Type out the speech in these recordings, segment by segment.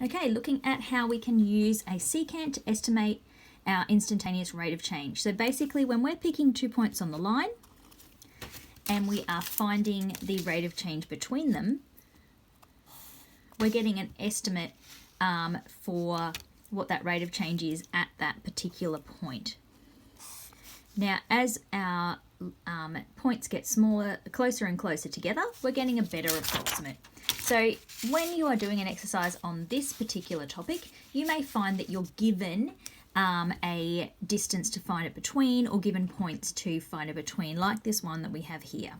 Okay, looking at how we can use a secant to estimate our instantaneous rate of change. So basically when we're picking 2 points on the line and we are finding the rate of change between them, we're getting an estimate for what that rate of change is at that particular point. Now, as our points get smaller, closer and closer together, we're getting a better approximate. So when you are doing an exercise on this particular topic, you may find that you're given a distance to find it between, or given points to find it between, like this one that we have here.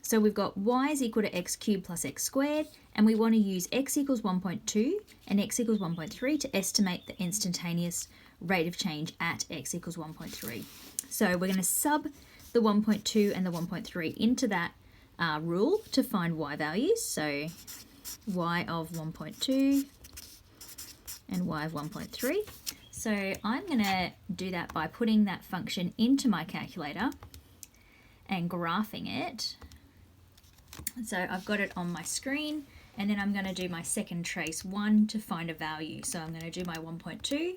So we've got y is equal to x cubed plus x squared, and we want to use x equals 1.2 and x equals 1.3 to estimate the instantaneous rate of change at x equals 1.3. So we're going to sub the 1.2 and the 1.3 into that rule to find y values. So y of 1.2 and y of 1.3. So I'm going to do that by putting that function into my calculator and graphing it. So I've got it on my screen, and then I'm going to do my second trace 1 to find a value. So I'm going to do my 1.2,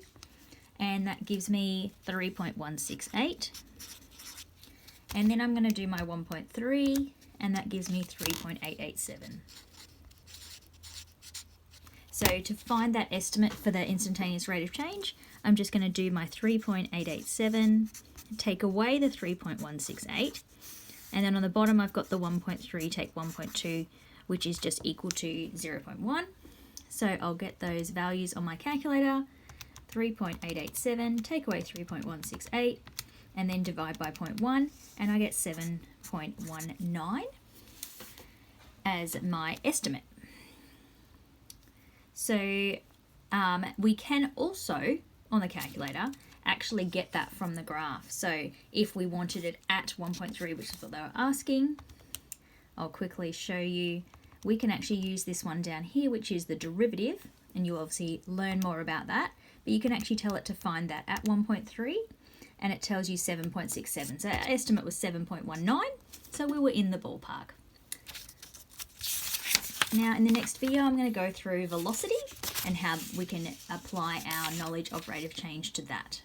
and that gives me 3.168. And then I'm going to do my 1.3, and that gives me 3.887. So to find that estimate for the instantaneous rate of change, I'm just going to do my 3.887, take away the 3.168, and then on the bottom I've got the 1.3, take 1.2, which is just equal to 0.1. So I'll get those values on my calculator, 3.887, take away 3.168, and then divide by 0.1, and I get 7.19 as my estimate. So we can also, on the calculator, actually get that from the graph. So if we wanted it at 1.3, which is what they were asking, I'll quickly show you. We can actually use this one down here, which is the derivative, and you'll obviously learn more about that, but you can actually tell it to find that at 1.3, and it tells you 7.67. So our estimate was 7.19, so we were in the ballpark. Now in the next video, I'm going to go through velocity and how we can apply our knowledge of rate of change to that.